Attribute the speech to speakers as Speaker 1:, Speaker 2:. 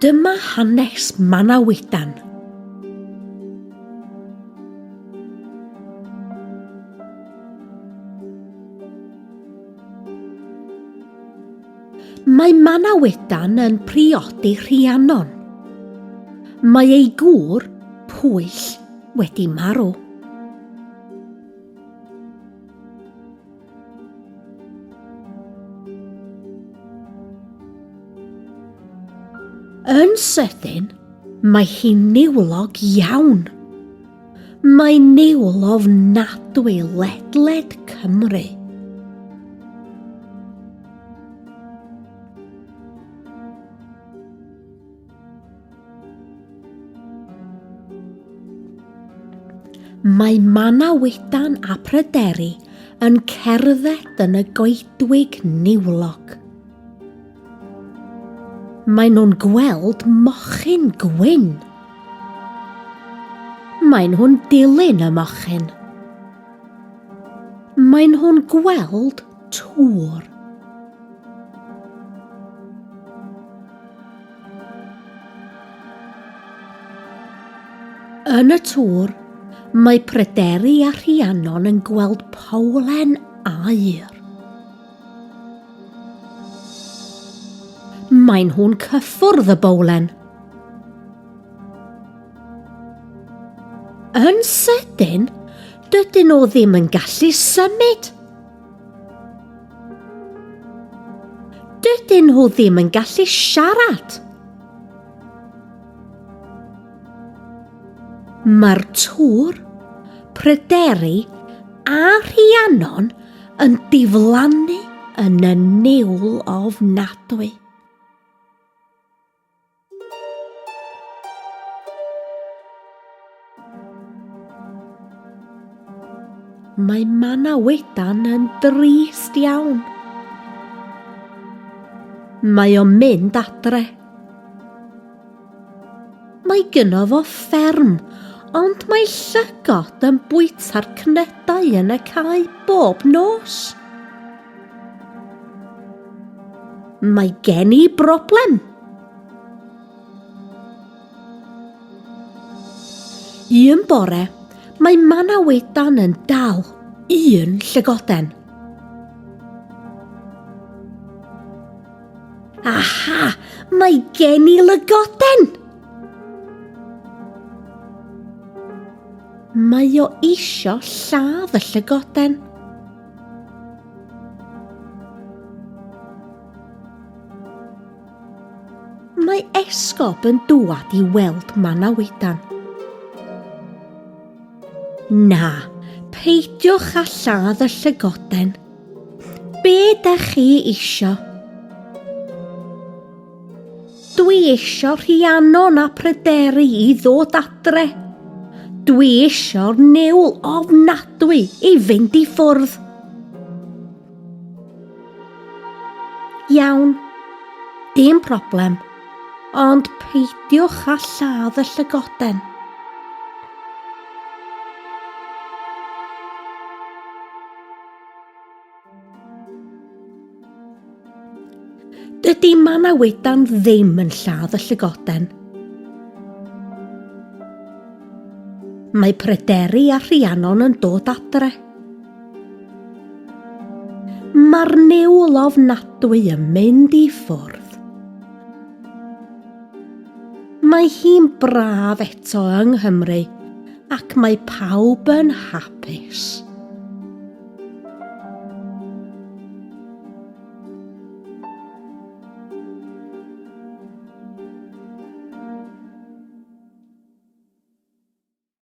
Speaker 1: Dyma hanes Manawydan. Mae Manawydan yn priodi Rhiannon. Mae ei gŵr, Pwyll, wedi marw. Yn sydyn, mae hi'n niwlog iawn. Mae niwl ofnadwy ledled Cymru. Mae Manawydan a Pryderi yn cerdded yn y coedwig niwlog. Mae nhw'n gweld mochyn gwyn. Mae nhw'n dilyn y mochyn. Mae nhw'n gweld tŵr. Yn y tŵr, mae Pryderi a Rhiannon yn gweld powlen aur. Mae nhw'n cyffwrdd y bowlen. Yn sydyn, dydyn nhw ddim yn gallu symud. Dydyn nhw ddim yn gallu siarad. Mae'r tŵr, Pryderi a Rhiannon yn diflannu yn y niwl ofnadwy. Mae Manawydan yn drist iawn. Mae o'n mynd adre. Mae gynno fo fferm, ond mae llygod yn bwyta'r cnydau yn y cae bob nos. Mae gen i broblem. Un bore, mae Manawydan yn dal un llygoden. Aha, mae gen i lygoden! Mae o isio lladd y llygoden. Mae Esgob yn dŵad i weld Manawydan. Na, peidiwch â lladd y llygoden. Be dach chi isio? Dwi isio Rhiannon a Pryderi i ddod adre. Dwi isio'r niwl ofnadwy i fynd i ffwrdd. Iawn, dim problem, ond peidiwch â lladd y llygoden. Dydy Manawydan ddim yn lladd y llygoden. Mae Pryderi a Rhiannon yn dod adre. Mae'r niwl ofnadwy yn mynd i ffwrdd. Mae hi'n braf eto yng Nghymru ac mae pawb yn hapus.